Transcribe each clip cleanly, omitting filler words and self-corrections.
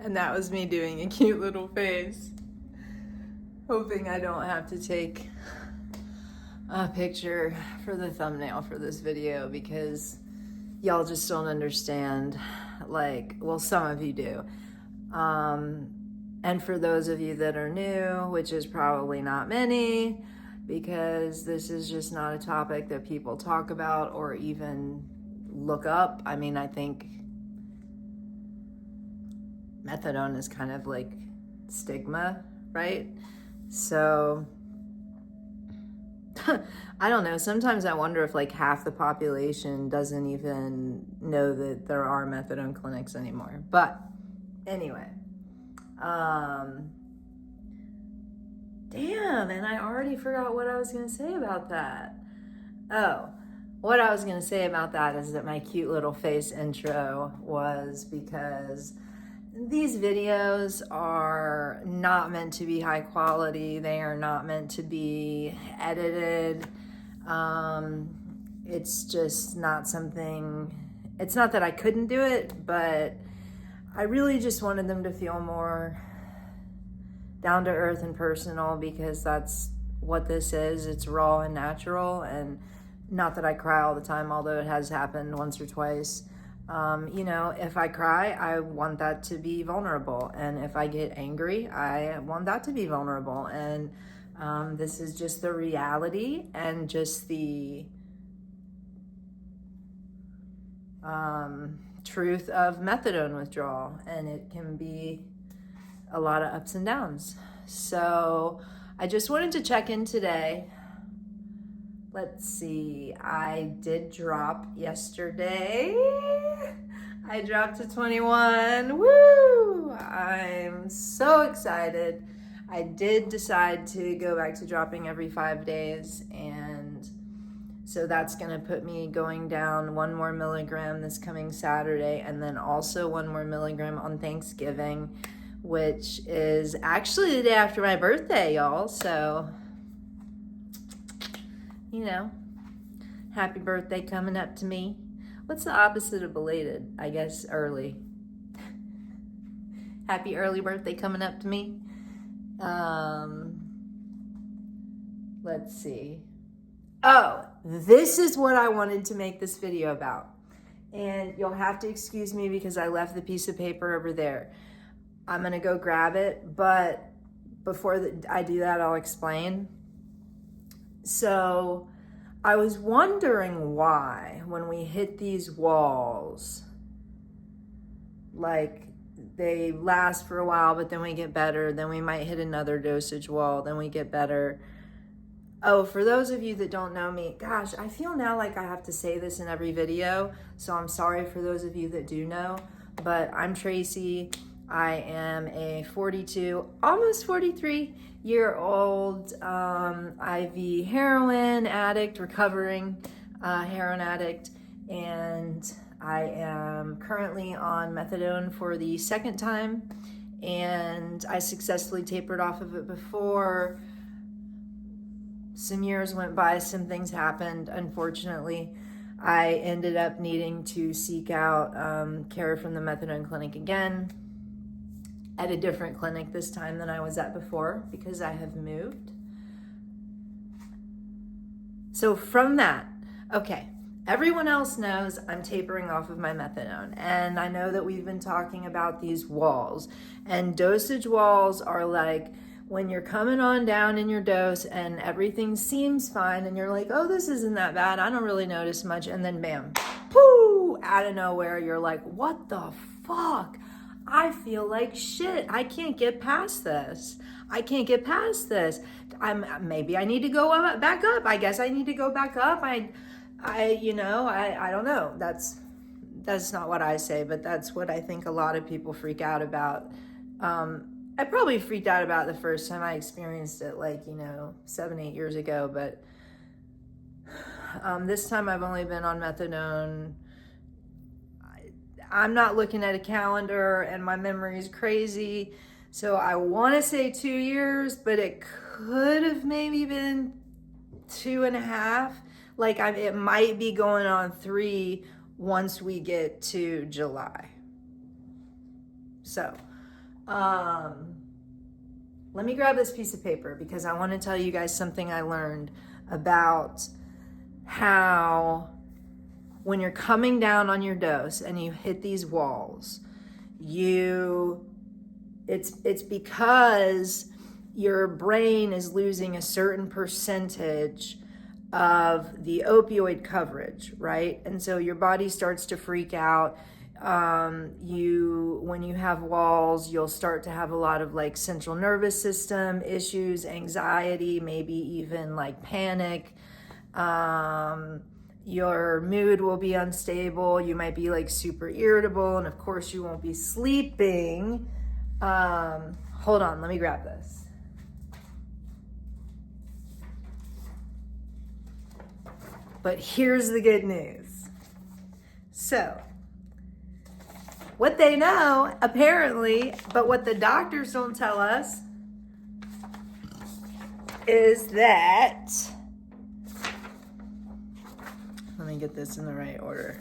And that was me doing a cute little face. Hoping I don't have to take a picture for the thumbnail for this video because y'all just don't understand. Like, well, some of you do. And for those of you that are new, which is probably not many, because this is just not a topic that people talk about or even look up. I mean, I think methadone is kind of like stigma, right? So I don't know. Sometimes I wonder if like half the population doesn't even know that there are methadone clinics anymore. But anyway, damn, and I already forgot what I was going to say about that. Oh, what I was going to say about that is that my cute little face intro was because these videos are not meant to be high quality. They are not meant to be edited. It's just not something, it's not that I couldn't do it, but I really just wanted them to feel more down to earth and personal because that's what this is. It's raw and natural, and not that I cry all the time, although it has happened once or twice. You know, if I cry, I want that to be vulnerable. And if I get angry, I want that to be vulnerable. And this is just the reality and just the truth of methadone withdrawal. And it can be a lot of ups and downs. So I just wanted to check in today. Let's see, I did drop yesterday. I dropped to 21. Woo! I'm so excited. I did decide to go back to dropping every 5 days, and so that's gonna put me going down 1 more milligram this coming Saturday, and then also 1 more milligram on Thanksgiving, which is actually the day after my birthday, y'all. So, you know, happy birthday coming up to me. What's the opposite of belated? I guess early. Happy early birthday coming up to me. Let's see. Oh, this is what I wanted to make this video about. And you'll have to excuse me because I left the piece of paper over there. I'm gonna go grab it, but before I do that, I'll explain. So I was wondering why when we hit these walls, like they last for a while, but then we get better, then we might hit another dosage wall, then we get better. Oh, for those of you that don't know me, gosh, I feel now like I have to say this in every video, so I'm sorry for those of you that do know, but I'm Tracy. I am a 42, almost 43-year-old IV heroin addict, recovering heroin addict, and I am currently on methadone for the second time, and I successfully tapered off of it before. Some years went by, some things happened. Unfortunately, I ended up needing to seek out care from the methadone clinic again, at a different clinic this time than I was at before because I have moved. So from that, okay, everyone else knows I'm tapering off of my methadone, and I know that we've been talking about these walls, and dosage walls are like when you're coming on down in your dose and everything seems fine and you're like, oh, this isn't that bad, I don't really notice much, and then bam, poo, out of nowhere, you're like, what the fuck? I feel like shit. I can't get past this. I can't get past this. Maybe I need to go back up. I guess I need to go back up. I don't know. That's not what I say, but that's what I think a lot of people freak out about. I probably freaked out about the first time I experienced it, 7-8 years ago, but this time I've only been on methadone. I'm not looking at a calendar and my memory is crazy. So I want to say 2 years, but it could have maybe been 2.5. It might be going on 3 once we get to July. So Let me grab this piece of paper because I want to tell you guys something I learned about how when you're coming down on your dose and you hit these walls, it's because your brain is losing a certain percentage of the opioid coverage, right? And so your body starts to freak out. When you have walls, you'll start to have a lot of like central nervous system issues, anxiety, maybe even like panic. Your mood will be unstable. You might be like super irritable, and of course you won't be sleeping. Hold on, let me grab this. But here's the good news. So, what they know, apparently, but what the doctors don't tell us, is that, let me get this in the right order.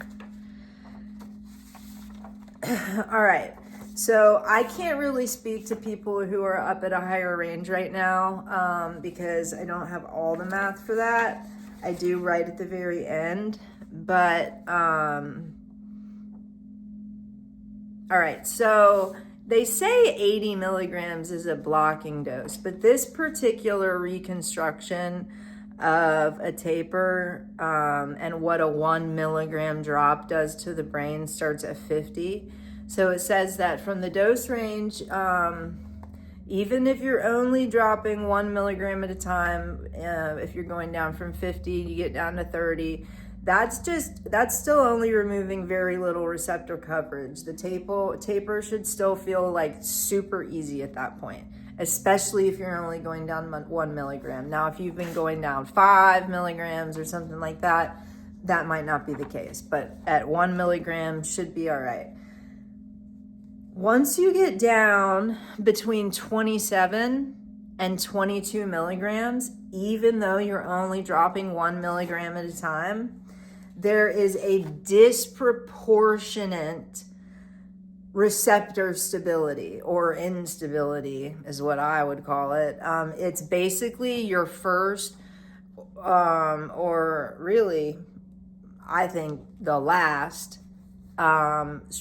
All right, so I can't really speak to people who are up at a higher range right now because I don't have all the math for that. I do right at the very end, but all right, so they say 80 milligrams is a blocking dose, but this particular reconstruction of a taper and what a 1 milligram drop does to the brain starts at 50. So it says that from the dose range, even if you're only dropping 1 milligram at a time, if you're going down from 50, you get down to 30, that's still only removing very little receptor coverage. The taper should still feel like super easy at that point, especially if you're only going down 1 milligram. Now, if you've been going down 5 milligrams or something like that, that might not be the case, but at 1 milligram should be all right. Once you get down between 27 and 22 milligrams, even though you're only dropping 1 milligram at a time, there is a disproportionate receptor stability, or instability is what I would call it. It's basically your first, or really, I think the last,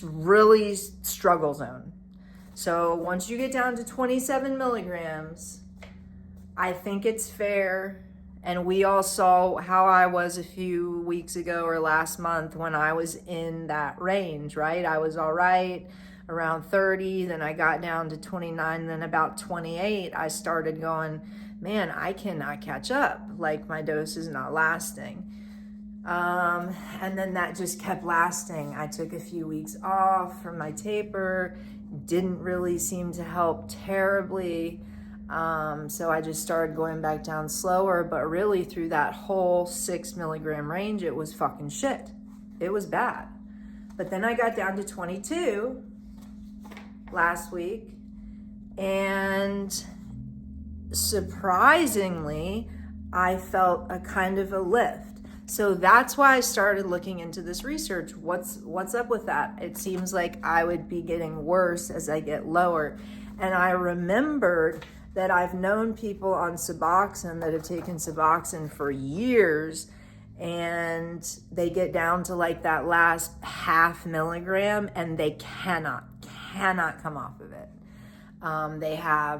really struggle zone. So once you get down to 27 milligrams, I think it's fair. And we all saw how I was a few weeks ago or last month when I was in that range, right? I was all right around 30, then I got down to 29, then about 28, I started going, man, I cannot catch up. Like my dose is not lasting. And then that just kept lasting. I took a few weeks off from my taper, didn't really seem to help terribly. So I just started going back down slower, but really through that whole 6 milligram range, it was fucking shit. It was bad. But then I got down to 22 last week, and surprisingly, I felt a kind of a lift. So that's why I started looking into this research. What's up with that? It seems like I would be getting worse as I get lower. And I remembered that I've known people on Suboxone that have taken Suboxone for years, and they get down to like that last 0.5 milligram and they cannot come off of it.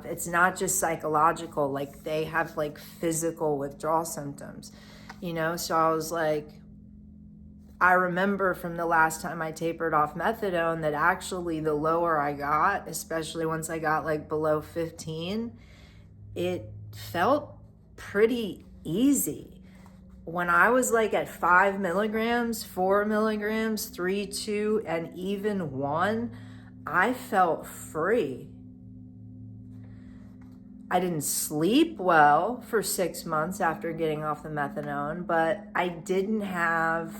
It's not just psychological, like they have like physical withdrawal symptoms, So I was like, I remember from the last time I tapered off methadone that actually the lower I got, especially once I got like below 15, it felt pretty easy. When I was like at 5 milligrams, 4 milligrams, 3, 2, and even 1, I felt free. I didn't sleep well for 6 months after getting off the methadone, but I didn't have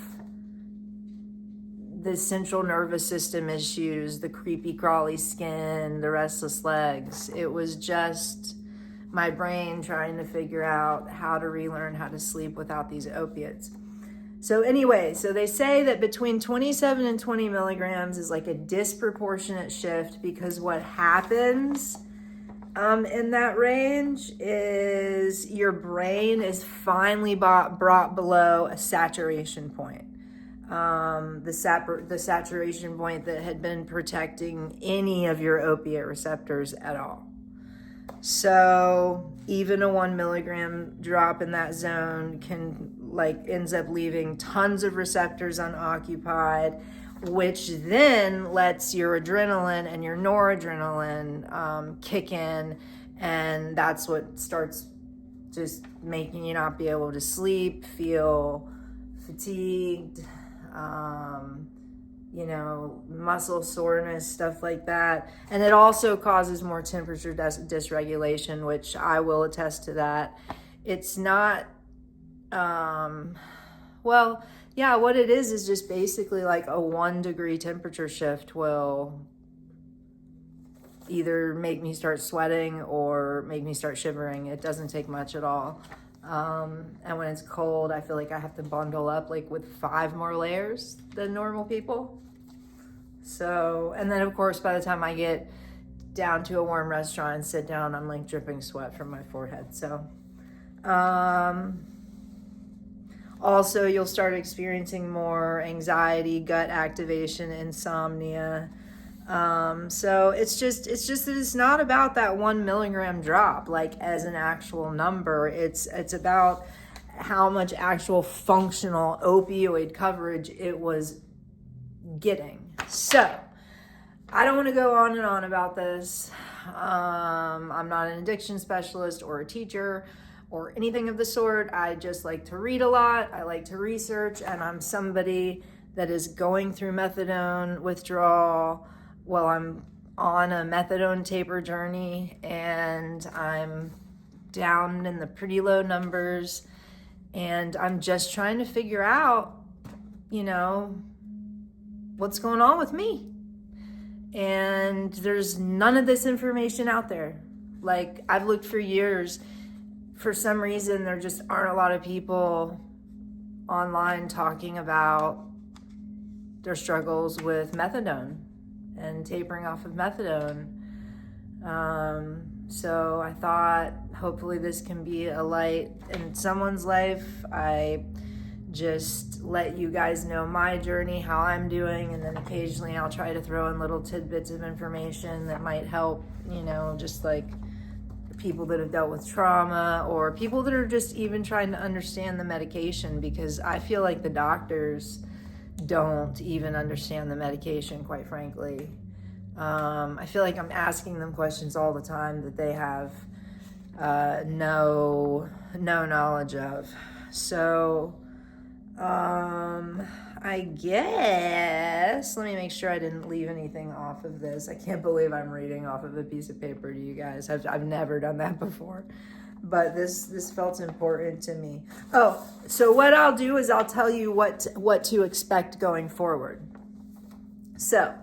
the central nervous system issues, the creepy crawly skin, the restless legs. It was just my brain trying to figure out how to relearn how to sleep without these opiates. So anyway, so they say that between 27 and 20 milligrams is like a disproportionate shift, because what happens in that range is your brain is finally brought below a saturation point. The saturation point that had been protecting any of your opiate receptors at all. So even a 1 milligram drop in that zone ends up leaving tons of receptors unoccupied, which then lets your adrenaline and your noradrenaline kick in, and that's what starts just making you not be able to sleep, feel fatigued, muscle soreness, stuff like that. And it also causes more temperature dysregulation, which I will attest to that. It's not, what it is just basically like a 1 degree temperature shift will either make me start sweating or make me start shivering. It doesn't take much at all. And when it's cold, I feel like I have to bundle up like with 5 more layers than normal people. So, and then of course, by the time I get down to a warm restaurant and sit down, I'm like dripping sweat from my forehead. So, also you'll start experiencing more anxiety, gut activation, insomnia. So it's just that it's not about that 1 milligram drop, like as an actual number. It's about how much actual functional opioid coverage it was getting. So I don't want to go on and on about this. I'm not an addiction specialist or a teacher or anything of the sort. I just like to read a lot. I like to research, and I'm somebody that is going through methadone withdrawal. Well, I'm on a methadone taper journey, and I'm down in the pretty low numbers, and I'm just trying to figure out, what's going on with me. And there's none of this information out there. Like, I've looked for years. For some reason, there just aren't a lot of people online talking about their struggles with methadone and tapering off of methadone. So I thought hopefully this can be a light in someone's life. I just let you guys know my journey, how I'm doing, and then occasionally I'll try to throw in little tidbits of information that might help, just like people that have dealt with trauma, or people that are just even trying to understand the medication, because I feel like the doctors don't even understand the medication, quite frankly. I feel like I'm asking them questions all the time that they have no knowledge of. So I guess, let me make sure I didn't leave anything off of this. I can't believe I'm reading off of a piece of paper to you guys. I've never done that before, but this felt important to me. Oh, so what I'll do is I'll tell you what to expect going forward. So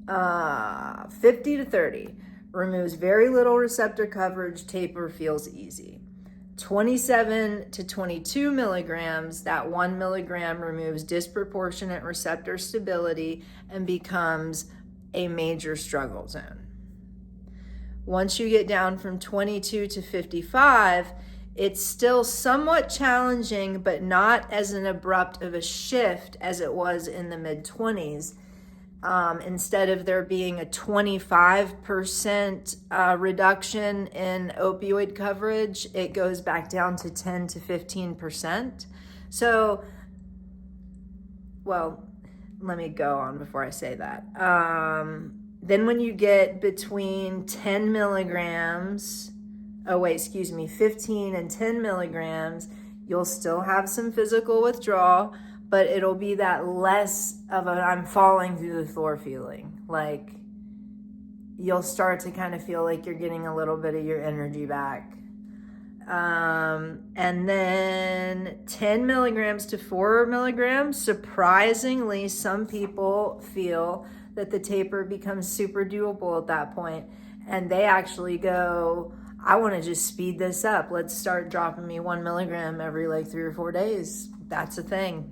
50 to 30 removes very little receptor coverage, taper feels easy. 27 to 22 milligrams, that 1 milligram removes disproportionate receptor stability and becomes a major struggle zone. Once you get down from 22 to 55, it's still somewhat challenging, but not as an abrupt of a shift as it was in the mid-20s. Instead of there being a 25% reduction in opioid coverage, it goes back down to 10 to 15%. So, well, let me go on before I say that. Then when you get between 15 and 10 milligrams, you'll still have some physical withdrawal, but it'll be that less of an I'm falling through the floor feeling. Like, you'll start to kind of feel like you're getting a little bit of your energy back. And then 10 milligrams to 4 milligrams, surprisingly, some people feel that the taper becomes super doable at that point. And they actually go, I want to just speed this up. Let's start dropping me 1 milligram every 3 or 4 days. That's a thing.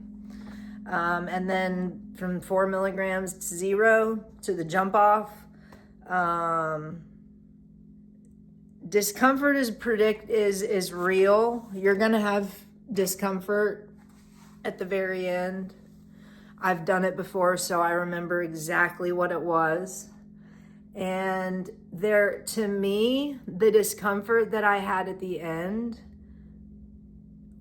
And then from 4 milligrams to 0 to the jump off, discomfort is real. You're gonna have discomfort at the very end. I've done it before, so I remember exactly what it was. And to me, the discomfort that I had at the end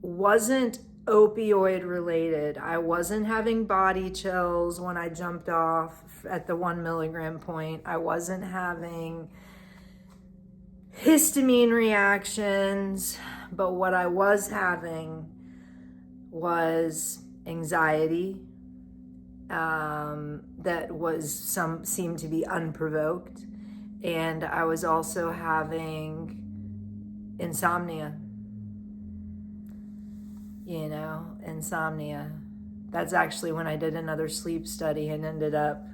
wasn't opioid related. I wasn't having body chills when I jumped off at the 1 milligram point. I wasn't having histamine reactions, but what I was having was anxiety that seemed to be unprovoked, and I was also having insomnia. Insomnia. That's actually when I did another sleep study and ended up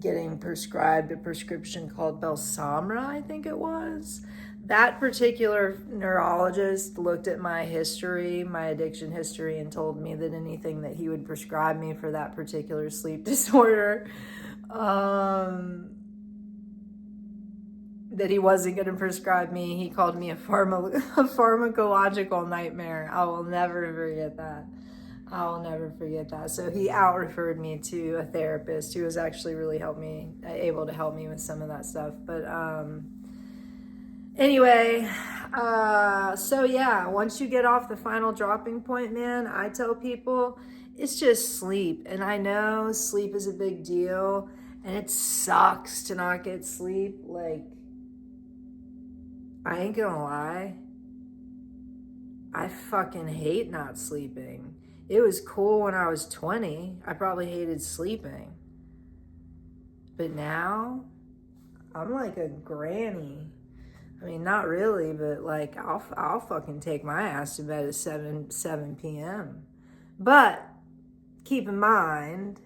getting prescribed a prescription called Belsomra, I think it was. That particular neurologist looked at my history, my addiction history, and told me that anything that he would prescribe me for that particular sleep disorder, that he wasn't going to prescribe me. He called me a pharmacological nightmare. I will never forget that. So he out-referred me to a therapist who was actually really able to help me with some of that stuff. But anyway, so yeah, once you get off the final dropping point, man, I tell people it's just sleep. And I know sleep is a big deal, and it sucks to not get sleep. Like, I ain't gonna lie, I fucking hate not sleeping. It was cool when I was 20. I probably hated sleeping. But now, I'm like a granny. I mean, not really, but like, I'll fucking take my ass to bed at 7 p.m. But keep in mind,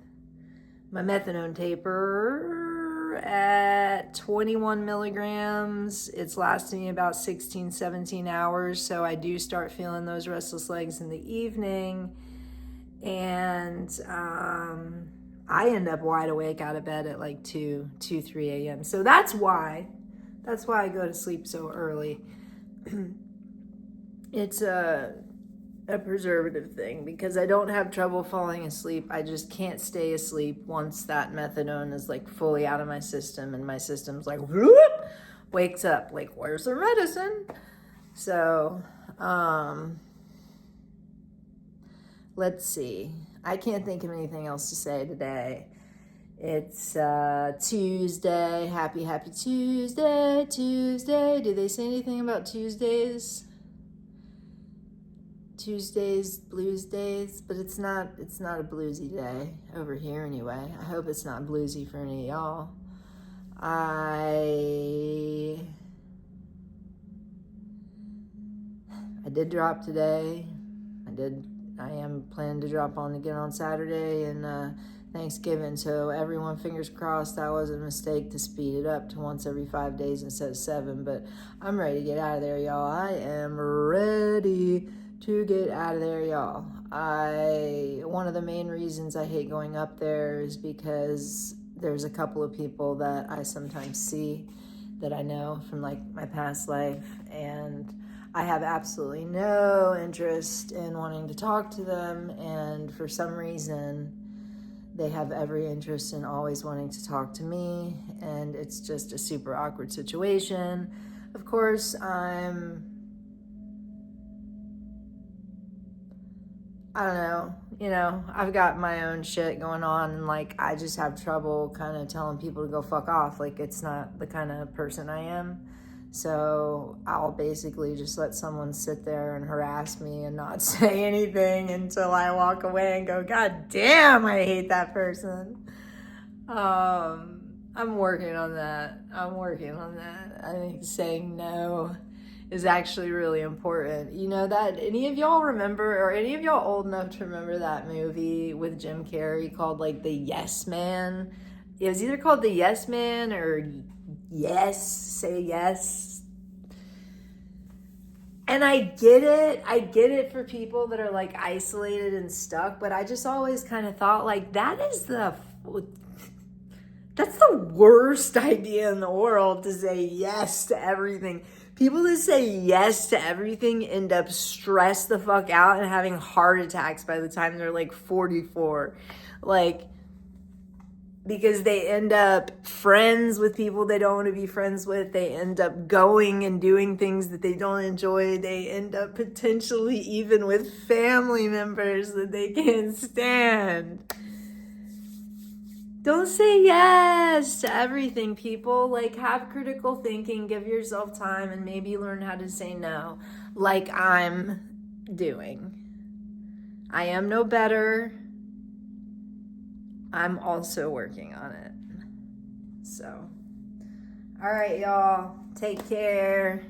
my methadone taper at 21 milligrams, it's lasting me about 16, 17 hours. So I do start feeling those restless legs in the evening. And I end up wide awake out of bed at like 3 a.m. So that's why I go to sleep so early. It's a preservative thing, because I don't have trouble falling asleep. I just can't stay asleep once that methadone is like fully out of my system, and my system's like whoop, wakes up like, where's the medicine? So let's see, I can't think of anything else to say today. It's Tuesday. Happy Tuesday. Do they say anything about Tuesdays? Tuesdays, blues days, but it's not a bluesy day over here anyway. I hope it's not bluesy for any of y'all. I did drop today. I am planning to drop on again on Saturday and Thanksgiving, so everyone, fingers crossed that wasn't a mistake to speed it up to once every 5 days instead of 7, but I'm ready to get out of there, y'all. I am ready to get out of there, y'all. One of the main reasons I hate going up there is because there's a couple of people that I sometimes see that I know from like my past life, and I have absolutely no interest in wanting to talk to them, and for some reason they have every interest in always wanting to talk to me, and it's just a super awkward situation. Of course, I don't know, I've got my own shit going on, and like, I just have trouble kind of telling people to go fuck off. Like, it's not the kind of person I am. So I'll basically just let someone sit there and harass me and not say anything until I walk away and go, God damn, I hate that person. I'm working on that. I think saying no is actually really important. You know that any of y'all remember, or any of y'all old enough to remember that movie with Jim Carrey called like The Yes Man? It was either called The Yes Man or Yes, Say Yes. And I get it for people that are like isolated and stuck, but I just always kind of thought like that's the worst idea in the world, to say yes to everything. People that say yes to everything end up stressed the fuck out and having heart attacks by the time they're like 44. Like, because they end up friends with people they don't want to be friends with. They end up going and doing things that they don't enjoy. They end up potentially even with family members that they can't stand. Don't say yes to everything, people. Like, have critical thinking, give yourself time, and maybe learn how to say no, like I'm doing. I am no better. I'm also working on it. So, all right, y'all. Take care.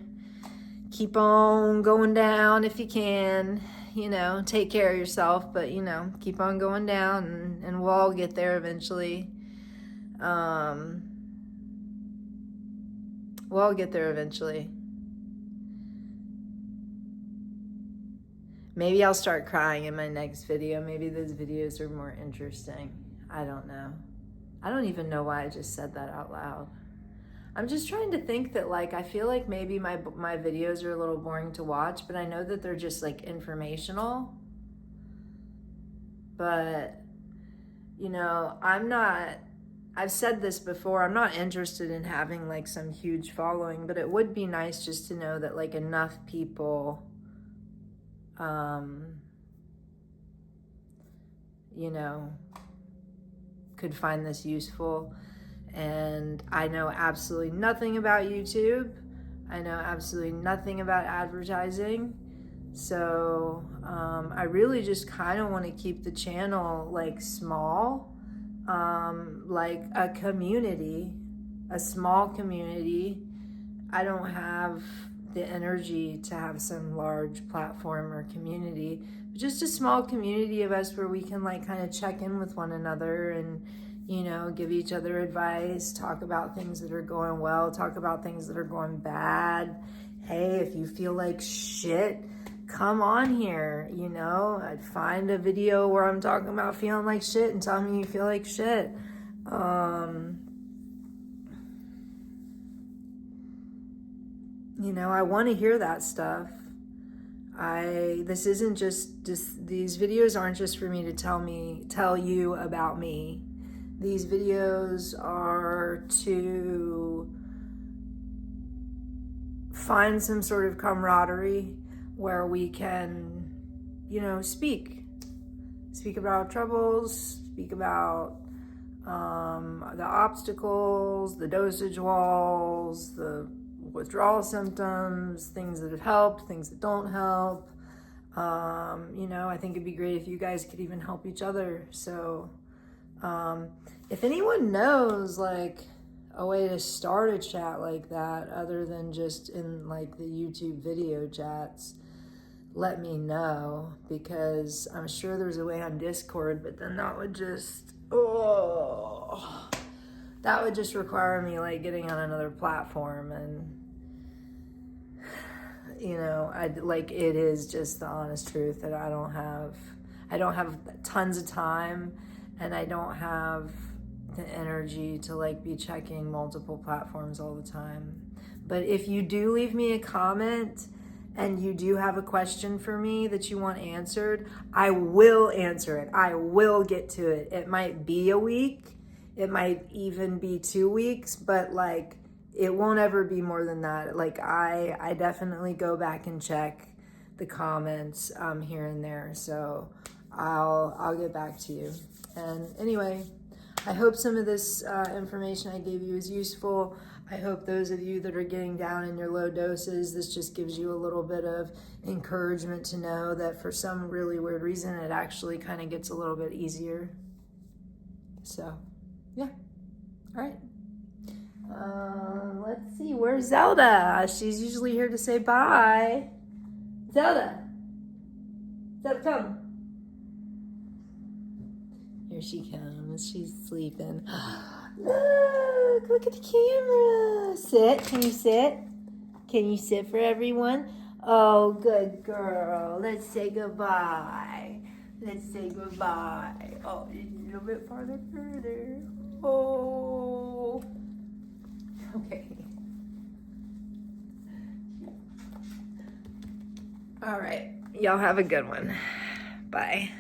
Keep on going down if you can. You know, take care of yourself, but, you know, keep on going down, and we'll all get there eventually. We'll all get there eventually. Maybe I'll start crying in my next video. Maybe those videos are more interesting. I don't know. I don't even know why I just said that out loud. I'm just trying to think that, like, I feel like maybe my videos are a little boring to watch, but I know that they're just, like, informational. But, you know, I've said this before, I'm not interested in having, like, some huge following, but it would be nice just to know that, like, enough people, you know, could find this useful. And I know absolutely nothing about YouTube. I know absolutely nothing about advertising. So I really just kind of want to keep the channel like small, like a community, a small community. I don't have the energy to have some large platform or community, but just a small community of us where we can like kind of check in with one another and, you know, give each other advice, talk about things that are going well, talk about things that are going bad. Hey, if you feel like shit, come on here, you know. I'd find a video where I'm talking about feeling like shit and tell me you feel like shit. You know, I want to hear that stuff. This isn't just these videos aren't just for me to tell you about me. These videos are to find some sort of camaraderie where we can, you know, speak about troubles, speak about the obstacles, the dosage walls, the withdrawal symptoms, things that have helped, things that don't help. You know, I think it'd be great if you guys could even help each other. So if anyone knows like a way to start a chat like that other than just in like the YouTube video chats, let me know, because I'm sure there's a way on Discord, but then that would just require me like getting on another platform, and you know, it is just the honest truth that I don't have tons of time, and I don't have the energy to like be checking multiple platforms all the time. But if you do leave me a comment and you do have a question for me that you want answered, I will answer it. I will get to it. It might be a week, it might even be 2 weeks, but like it won't ever be more than that. Like I definitely go back and check the comments here and there. So I'll get back to you. And anyway, I hope some of this information I gave you is useful. I hope those of you that are getting down in your low doses, this just gives you a little bit of encouragement to know that for some really weird reason, it actually kind of gets a little bit easier. So, yeah. All right. Let's see. Where's Zelda? She's usually here to say bye. Zelda, come. Here she comes. She's sleeping. Look at the camera. Sit. Can you sit? Can you sit for everyone? Oh, good girl. Let's say goodbye. Let's say goodbye. Oh, a little bit farther, further. Oh. Okay. All right. Y'all have a good one. Bye.